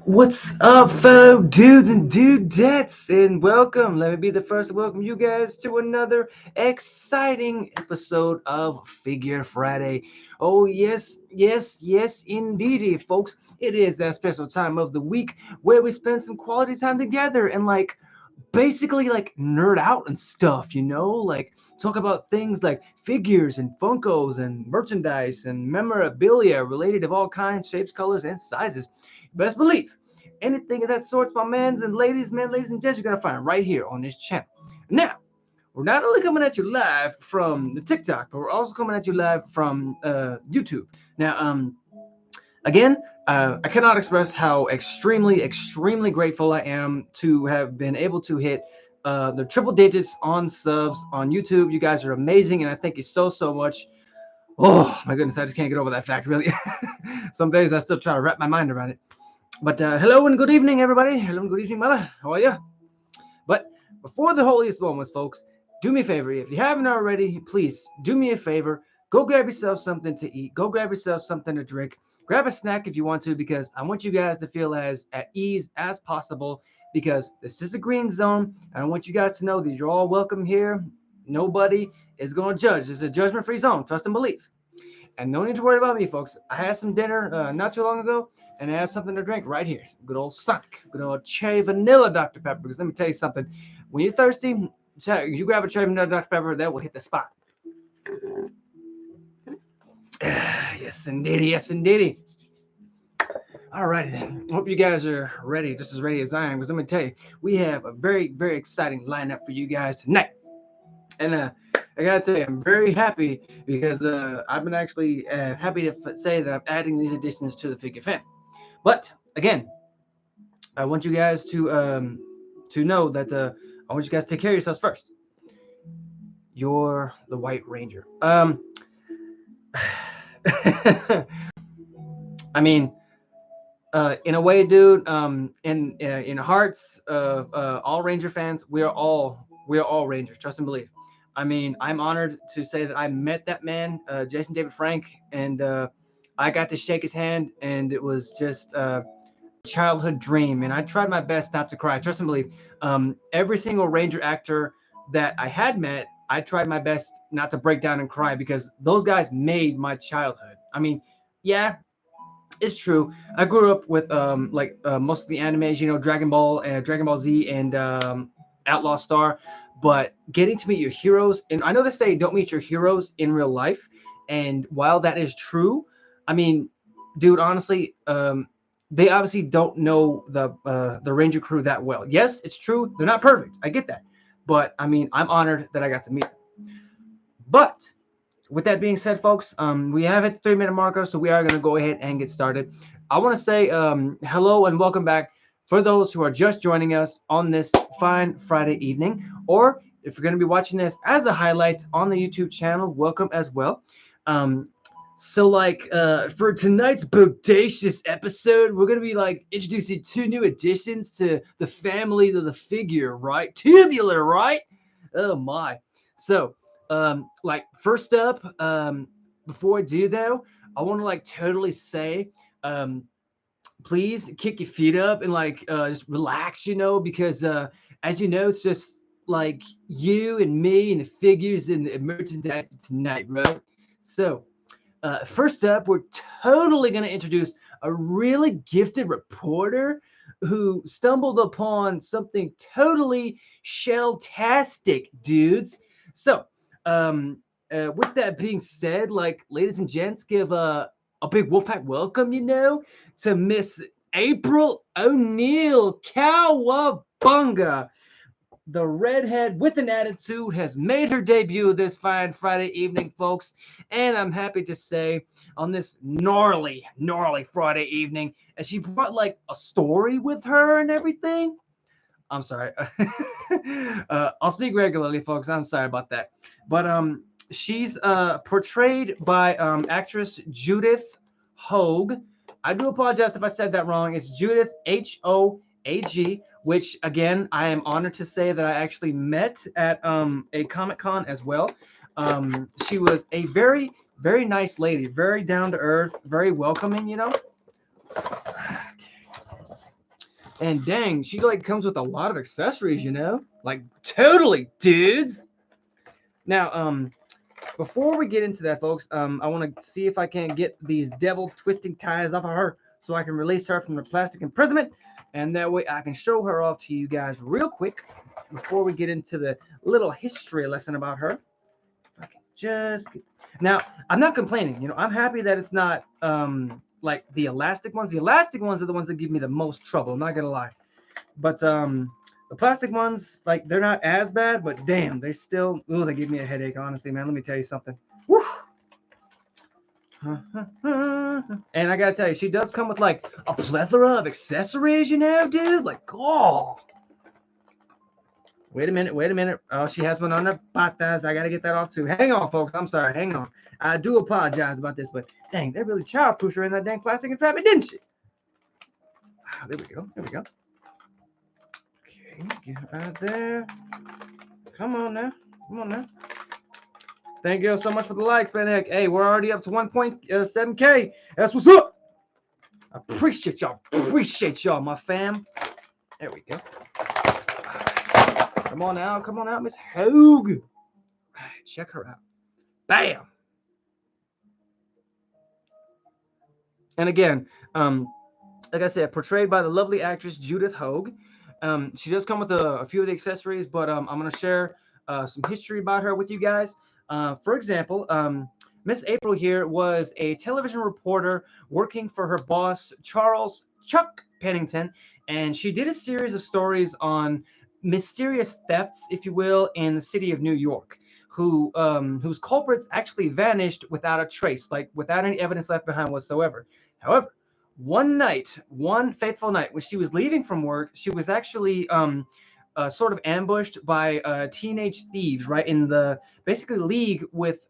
What's up, fellow dudes and dudettes, and welcome. Let me be the first to welcome you guys to another exciting episode of Figure Friday. Oh, yes, indeedy, folks. It is that special time of the week where we spend some quality time together and, basically, nerd out and stuff, like talk about things like figures and Funkos and merchandise and memorabilia related of all kinds, shapes, colors, and sizes. Best believe anything of that sort, my mans and ladies, ladies and gents, you're gonna find right here on this channel. Now, we're not only coming at you live from the TikTok, but we're also coming at you live from YouTube. Now, again, I cannot express how extremely grateful I am to have been able to hit the triple digits on subs on YouTube. You guys are amazing, and I thank you so much. Oh my goodness, I just can't get over that fact, really. Some days I still try to wrap my mind around it. But hello and good evening, everybody. Hello and good evening, mother. How are you? But before the holiest moments, folks, do me a favor. If you haven't already, please do me a favor. Go grab yourself something to eat. Go grab yourself something to drink. Grab a snack if you want to, because I want you guys to feel as at ease as possible, because this is a green zone. And I want you guys to know that you're all welcome here. Nobody is going to judge. This is a judgment-free zone. Trust and believe. And no need to worry about me, folks. I had some dinner not too long ago, and I have something to drink right here. Good old Sonic. Good old Cherry Vanilla Dr. Pepper. Because let me tell you something. When you're thirsty, you grab a Cherry Vanilla Dr. Pepper, that will hit the spot. Yes, indeedy. Yes, indeedy. All right, then. Hope you guys are ready, just as ready as I am. Because let me tell you, we have a very exciting lineup for you guys tonight. And I gotta tell you, I'm very happy because I've been actually happy to say that I'm adding these additions to the figure fam. But again, I want you guys to know that I want you guys to take care of yourselves first. You're the White Ranger. I mean, in a way, dude. In hearts of all Ranger fans, we are all Rangers. Trust and believe. I mean, I'm honored to say that I met that man, Jason David Frank, and I got to shake his hand, and it was just childhood dream. And I tried my best not to cry. Trust and believe. Every single Ranger actor that I had met, I tried my best not to break down and cry because those guys made my childhood. I mean, yeah, it's true. I grew up with most of the animes, Dragon Ball Z, and Outlaw Star. But getting to meet your heroes, and I know they say don't meet your heroes in real life, and while that is true, I mean, dude, honestly, they obviously don't know the Ranger crew that well. Yes, it's true, they're not perfect. I get that, but I mean, I'm honored that I got to meet them. But with that being said, folks, we have hit the 3-minute marker, so we are going to go ahead and get started. I want to say hello and welcome back for those who are just joining us on this fine Friday evening, or if you're going to be watching this as a highlight on the YouTube channel, welcome as well. For tonight's bodacious episode, we're going to be introducing 2 new additions to the family of the figure, right? Tubular, right? Oh my. So, first up, before I do though, I want to totally say, please kick your feet up and just relax, because as you know, it's just like you and me and the figures and the merchandise tonight, right? So, first up, we're totally going to introduce a really gifted reporter who stumbled upon something totally shell-tastic, dudes. So, with that being said, ladies and gents, give a big Wolfpack welcome, to Miss April O'Neil Cowabunga. The redhead with an attitude has made her debut this fine Friday evening, folks. And I'm happy to say on this gnarly Friday evening, and she brought a story with her and everything. I'm sorry. I'll speak regularly, folks. I'm sorry about that. But she's portrayed by actress Judith Hoag. I do apologize if I said that wrong. It's Judith Hoag, which again I am honored to say that I actually met at a Comic-Con as well. She was a very nice lady, very down to earth, very welcoming. And dang, she like comes with a lot of accessories, you know? Like totally, dudes. Now, before we get into that, folks, I want to see if I can get these devil twisting ties off of her so I can release her from the plastic imprisonment. And that way I can show her off to you guys real quick before we get into the little history lesson about her. If I can just get... Now, I'm not complaining. You know, I'm happy that it's not like the elastic ones. The elastic ones are the ones that give me the most trouble. I'm not going to lie. But the plastic ones, like, they're not as bad, but damn, they still, ooh, they give me a headache, honestly, man. Let me tell you something. Woo! And I gotta tell you, she does come with like a plethora of accessories, you know, dude. Like, oh. Wait a minute, wait a minute. Oh, she has one on her patas. I gotta get that off too. Hang on, folks. I'm sorry. Hang on. I do apologize about this, but dang, they really child pushed her in that dang plastic entrapment, didn't she? Ah, there we go. There we go. Okay, get right there. Come on now. Come on now. Thank you so much for the likes, man. Hey, we're already up to 1.7K. That's what's up. I appreciate y'all. Appreciate y'all, my fam. There we go. Come on out, Miss Hogue. Check her out. Bam. And again, like I said, portrayed by the lovely actress Judith Hogue. She does come with a few of the accessories, but I'm going to share some history about her with you guys. For example, Miss April here was a television reporter working for her boss, Charles Chuck Pennington, and she did a series of stories on mysterious thefts, if you will, in the city of New York, whose culprits actually vanished without a trace, like without any evidence left behind whatsoever. However, one fateful night, when she was leaving from work, she was actually sort of ambushed by teenage thieves, right, in the basically league with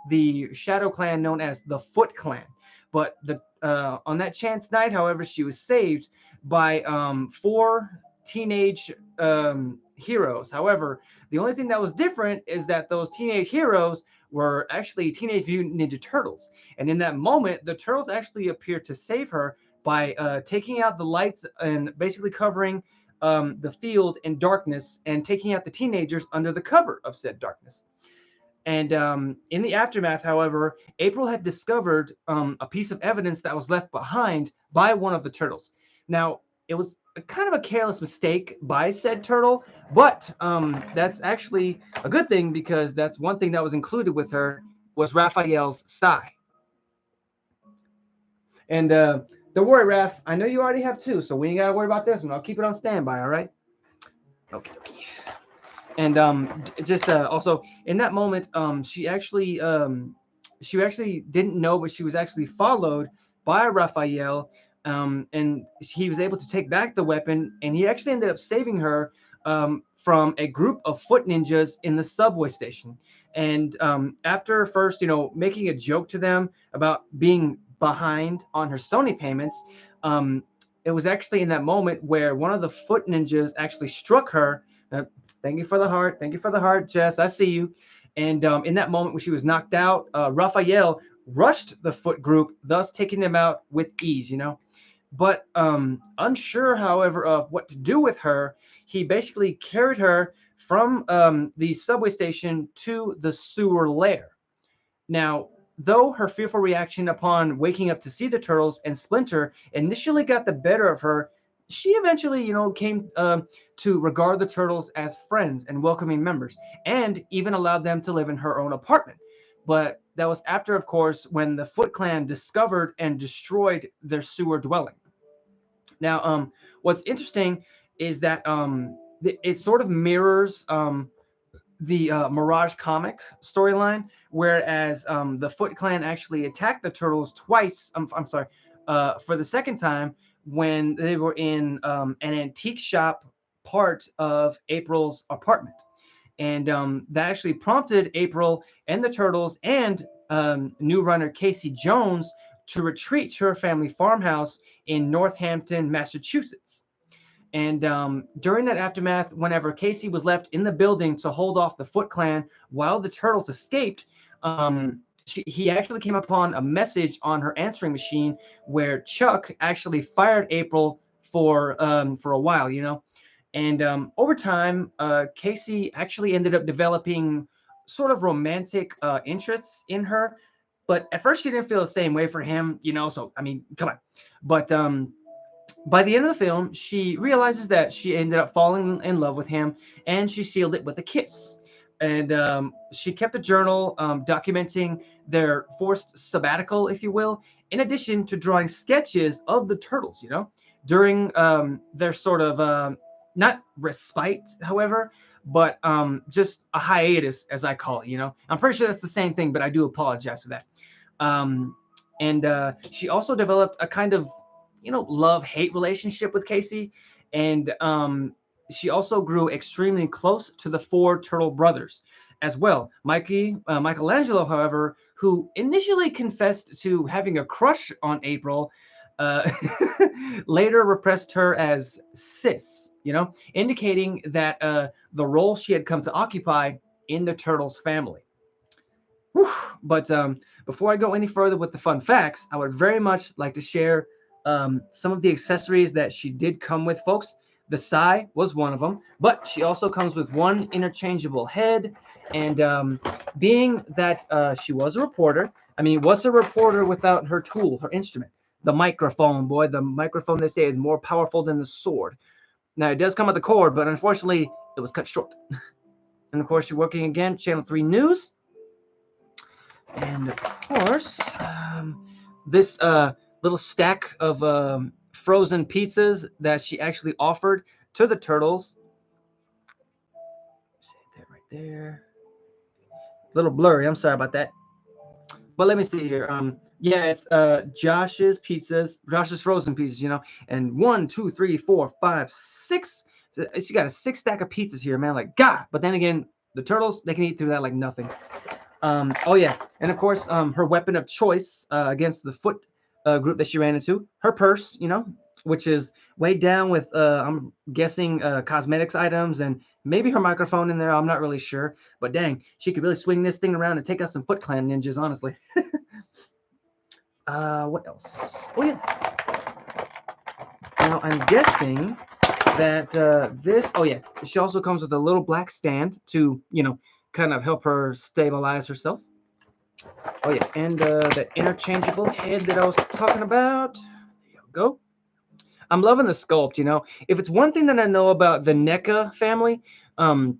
the Shadow Clan known as the Foot Clan. But on that chance night, however, she was saved by four teenage heroes. However, the only thing that was different is that those teenage heroes were actually Teenage Mutant Ninja Turtles. And in that moment, the turtles actually appeared to save her by taking out the lights and basically covering the field in darkness and taking out the teenagers under the cover of said darkness. And in the aftermath, however, April had discovered a piece of evidence that was left behind by one of the turtles. Now, it was kind of a careless mistake by said turtle, but that's actually a good thing because that's one thing that was included with her was Raphael's sigh. And don't worry, Raph. I know you already have two, so we ain't got to worry about this one. I'll keep it on standby, all right? Okay, okay. And just also in that moment, she actually didn't know, but she was actually followed by Raphael, and he was able to take back the weapon, and he actually ended up saving her from a group of foot ninjas in the subway station. And after first, making a joke to them about being behind on her Sony payments, it was actually in that moment where one of the foot ninjas actually struck her. Thank you for the heart. Thank you for the heart, Jess. I see you. And in that moment when she was knocked out, Raphael rushed the foot group, thus taking them out with ease, But unsure, however, of what to do with her, he basically carried her from the subway station to the sewer lair. Now, though her fearful reaction upon waking up to see the turtles and Splinter initially got the better of her, she eventually, came to regard the turtles as friends and welcoming members, and even allowed them to live in her own apartment. But that was after, of course, when the Foot Clan discovered and destroyed their sewer dwelling. Now, what's interesting is that it sort of mirrors the Mirage comic storyline, whereas the Foot Clan actually attacked the Turtles twice. I'm sorry, for the second time when they were in an antique shop part of April's apartment. And that actually prompted April and the Turtles and new runner Casey Jones to retreat to her family farmhouse in Northampton, Massachusetts. And during that aftermath, whenever Casey was left in the building to hold off the Foot Clan while the Turtles escaped, he actually came upon a message on her answering machine where Chuck actually fired April for a while, And over time, Casey actually ended up developing sort of romantic interests in her. But at first, she didn't feel the same way for him, So I mean, come on. But by the end of the film, she realizes that she ended up falling in love with him, and she sealed it with a kiss. And she kept a journal documenting their forced sabbatical, if you will, in addition to drawing sketches of the turtles, during their sort of not respite, however, but just a hiatus, as I call it. I'm pretty sure that's the same thing, but I do apologize for that. Um, and she also developed a kind of love-hate relationship with Casey, and she also grew extremely close to the four turtle brothers as well. Michelangelo, however, who initially confessed to having a crush on April, uh, later repressed her as sis, indicating that the role she had come to occupy in the turtles family. Whew. But before I go any further with the fun facts, I would very much like to share some of the accessories that she did come with, folks. The sai was one of them, but she also comes with one interchangeable head. And being that she was a reporter, I mean, what's a reporter without her tool, her instrument? The microphone, boy. The microphone, they say, is more powerful than the sword. Now, it does come with a cord, but unfortunately, it was cut short. And of course, you're working again, Channel 3 News. And of course, this little stack of frozen pizzas that she actually offered to the turtles. See that right there. A little blurry. I'm sorry about that. But let me see here. Yeah, it's Josh's pizzas, Josh's frozen pizzas, And 1, 2, 3, 4, 5, 6. She got a 6 stack of pizzas here, man. Like God. But then again, the turtles, they can eat through that like nothing. Oh yeah, and of course, her weapon of choice against the foot group that she ran into, her purse, which is weighed down with, I'm guessing, cosmetics items and maybe her microphone in there. I'm not really sure, but dang, she could really swing this thing around and take out some Foot Clan ninjas, honestly. What else? Oh yeah. Now I'm guessing that this. Oh yeah, she also comes with a little black stand to, kind of help her stabilize herself. Oh yeah, and the interchangeable head that I was talking about. There you go. I'm loving the sculpt. If it's one thing that I know about the NECA family, um,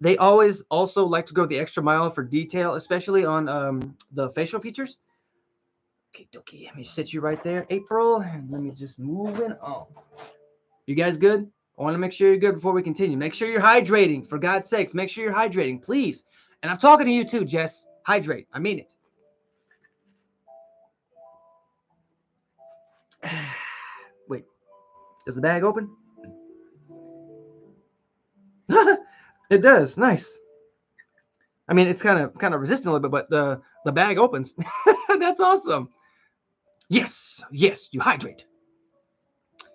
they always also like to go the extra mile for detail, especially on the facial features. Okay, dokie. Let me sit you right there, April, and let me just move in on. You guys good? I want to make sure you're good before we continue. Make sure you're hydrating, for God's sakes. Make sure you're hydrating, please. And I'm talking to you too, Jess. Hydrate. I mean it. Wait, is the bag open? It does. Nice. I mean, it's kind of resistant a little bit, but the bag opens. That's awesome. Yes, you hydrate.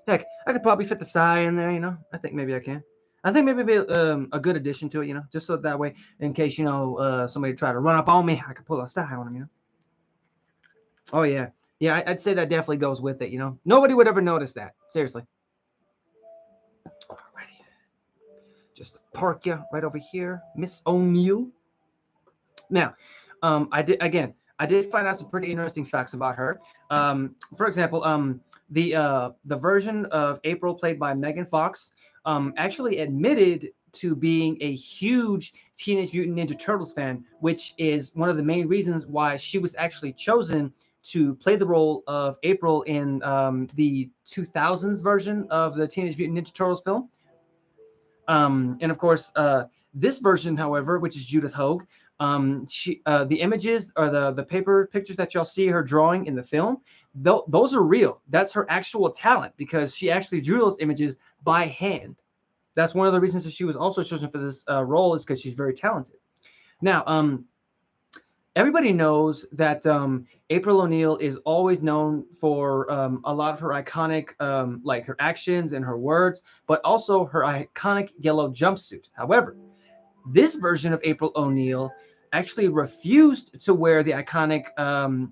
Heck, I could probably fit the sai in there. I think maybe I can. I think maybe a good addition to it. Just so that way, in case somebody try to run up on me, I could pull a sai on them. Oh yeah, yeah. I'd say that definitely goes with it. Nobody would ever notice that. Seriously. Alrighty. Just park you right over here, Miss O'Neill. Now, I did find out some pretty interesting facts about her. For example, the version of April played by Megan Fox actually admitted to being a huge Teenage Mutant Ninja Turtles fan, which is one of the main reasons why she was actually chosen to play the role of April in the 2000s version of the Teenage Mutant Ninja Turtles film. And of course, this version, however, which is Judith Hoag, the images or the paper pictures that y'all see her drawing in the film, those are real. That's her actual talent because she actually drew those images by hand. That's one of the reasons that she was also chosen for this role is because she's very talented. Now, everybody knows that April O'Neil is always known for a lot of her iconic, like her actions and her words, but also her iconic yellow jumpsuit. However, this version of April O'Neil actually refused to wear the iconic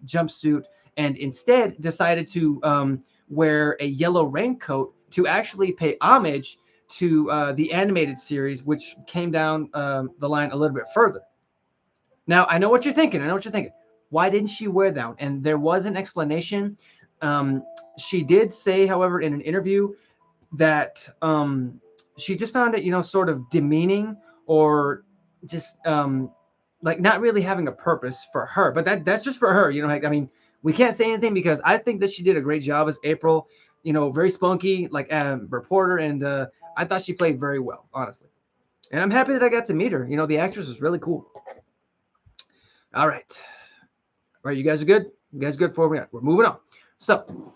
jumpsuit and instead decided to wear a yellow raincoat to actually pay homage to the animated series, which came down the line a little bit further. Now, I know what you're thinking. I know what you're thinking. Why didn't she wear that? And there was an explanation. She did say, however, in an interview that she just found it, sort of demeaning, or just like not really having a purpose for her. But that's just for her. Like, I mean, we can't say anything because I think that she did a great job as April. Very spunky, like reporter, and I thought she played very well, honestly. And I'm happy that I got to meet her. The actress was really cool. All right. All right, you guys are good? You guys good for me? We're moving on. So,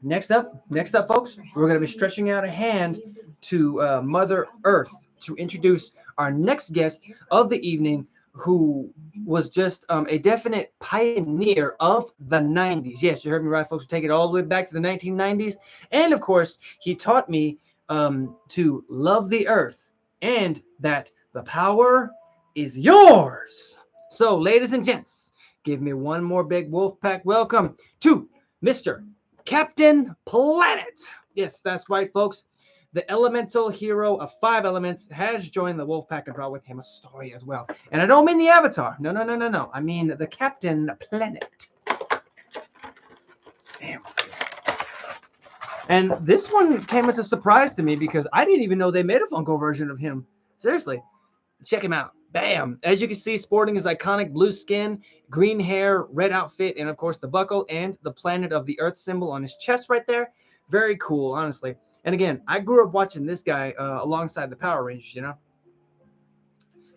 next up, folks, we're going to be stretching out a hand to Mother Earth to introduce our next guest of the evening, who was just a definite pioneer of the 90s. Yes, you heard me right, folks. We take it all the way back to the 1990s. And, of course, he taught me to love the earth and that the power is yours. So, ladies and gents, give me one more big Wolfpack welcome to Mr. Captain Planet. Yes, that's right, folks. The elemental hero of 5 elements has joined the Wolfpack and brought with him a story as well. And I don't mean the Avatar. No. I mean the Captain Planet. Damn. And this one came as a surprise to me because I didn't even know they made a Funko version of him. Seriously. Check him out. Bam. As you can see, sporting his iconic blue skin, green hair, red outfit, and of course the buckle and the planet of the Earth symbol on his chest right there. Very cool, honestly. And again, I grew up watching this guy alongside the Power Rangers,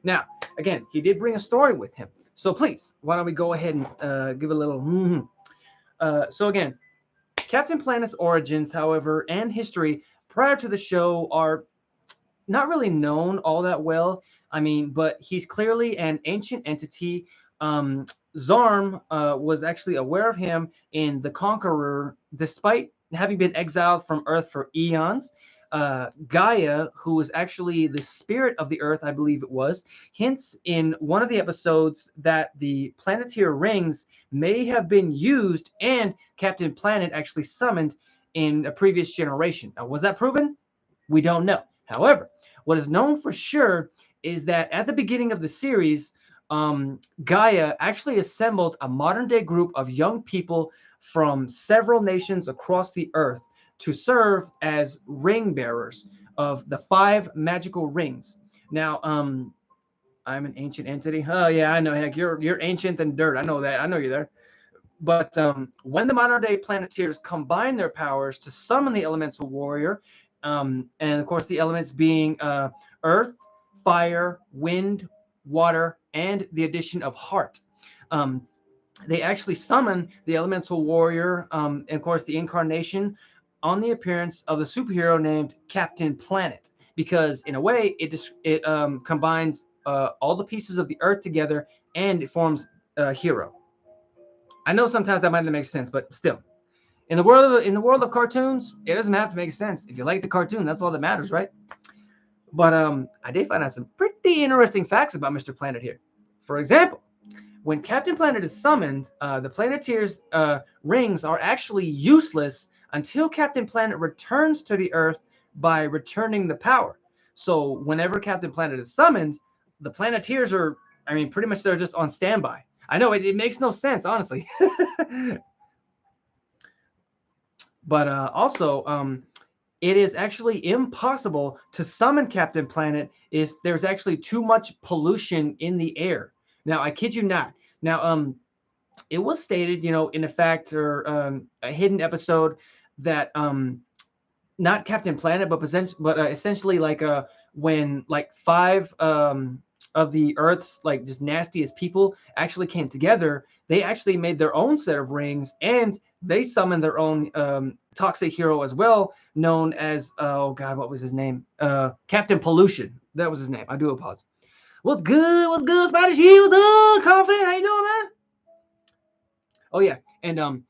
Now, again, he did bring a story with him. So please, why don't we go ahead and give a little... So again, Captain Planet's origins, however, and history prior to the show are not really known all that well. I mean, but he's clearly an ancient entity. Zarm was actually aware of him in The Conqueror, despite having been exiled from Earth for eons. Gaia, who was actually the spirit of the Earth, I believe it was, hints in one of the episodes that the Planeteer rings may have been used and Captain Planet actually summoned in a previous generation. Now, was that proven? We don't know. However, what is known for sure is that at the beginning of the series, Gaia actually assembled a modern day group of young people from several nations across the earth to serve as ring bearers of the 5 magical rings. Now, I'm an ancient entity. Oh yeah, I know. Heck, you're ancient and dirt. I know that. I know you're there. But when the modern day Planeteers combine their powers to summon the elemental warrior, and of course the elements being earth, fire, wind, water, and the addition of heart. They actually summon the elemental warrior, and of course the incarnation on the appearance of the superhero named Captain Planet, because in a way it combines all the pieces of the earth together and it forms a hero. I know sometimes that might not make sense, but still, in the world of cartoons, it doesn't have to make sense. If you like the cartoon, that's all that matters, right? But I did find out some pretty interesting facts about Mr. Planet here. For example, when Captain Planet is summoned, the Planeteer's rings are actually useless until Captain Planet returns to the Earth by returning the power. So whenever Captain Planet is summoned, the Planeteers are, I mean, pretty much they're just on standby. I know it makes no sense, honestly. But also, it is actually impossible to summon Captain Planet if there's actually too much pollution in the air. Now, I kid you not. Now, it was stated, in a fact or a hidden episode that not Captain Planet, but essentially like when like 5 of the Earth's like just nastiest people actually came together, they actually made their own set of rings and they summoned their own toxic hero as well, known as oh god, what was his name? Captain Pollution. That was his name. I do apologize. What's good? What's good, Spanish? You confident? How you doing, man? Oh yeah, and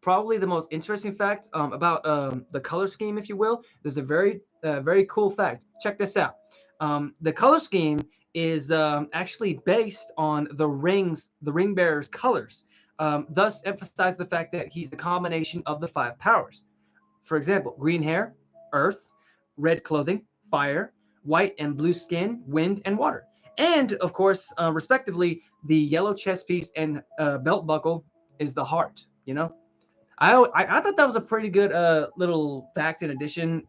probably the most interesting fact about the color scheme, if you will. There's a very cool fact. Check this out. The color scheme is actually based on the ring bearer's colors. Thus, emphasize the fact that he's the combination of the 5 powers. For example, green hair, earth; red clothing, fire; white and blue skin, wind and water. And of course, respectively, the yellow chest piece and belt buckle is the heart. I thought that was a pretty good little fact in addition,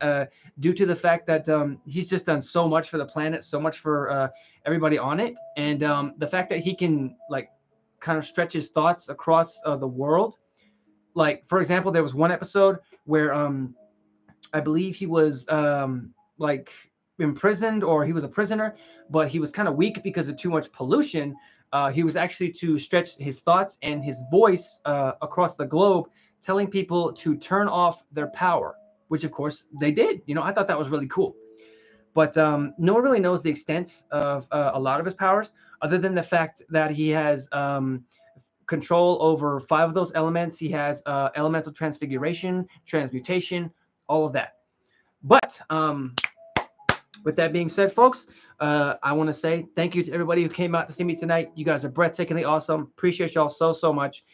due to the fact that he's just done so much for the planet, so much for everybody on it, and the fact that he can like kind of stretch his thoughts across the world. Like for example, there was one episode where I believe he was like imprisoned, or he was a prisoner, but he was kind of weak because of too much pollution. He was actually to stretch his thoughts and his voice across the globe, telling people to turn off their power, which of course they did. I thought that was really cool. But no one really knows the extent of a lot of his powers, other than the fact that he has control over 5 of those elements. He has elemental transfiguration, transmutation, all of that. But with that being said, folks, I want to say thank you to everybody who came out to see me tonight. You guys are breathtakingly awesome. Appreciate y'all so, so much.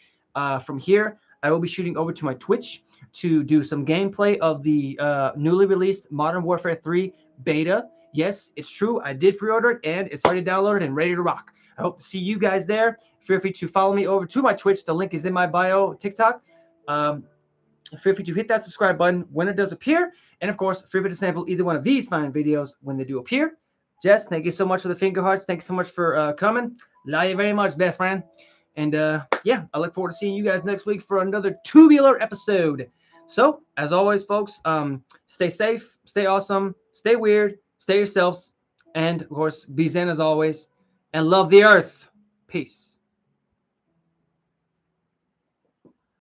From here, I will be shooting over to my Twitch to do some gameplay of the newly released Modern Warfare 3 beta. Yes, it's true. I did pre-order it, and it's already downloaded and ready to rock. I hope to see you guys there. Feel free to follow me over to my Twitch. The link is in my bio, TikTok. Feel free to hit that subscribe button when it does appear. And of course, feel free to sample either one of these fine videos when they do appear. Jess, thank you so much for the finger hearts. Thank you so much for coming. Love you very much, best friend. And yeah, I look forward to seeing you guys next week for another tubular episode. So, as always, folks, stay safe, stay awesome, stay weird, stay yourselves, and of course, be zen as always, and love the earth. Peace.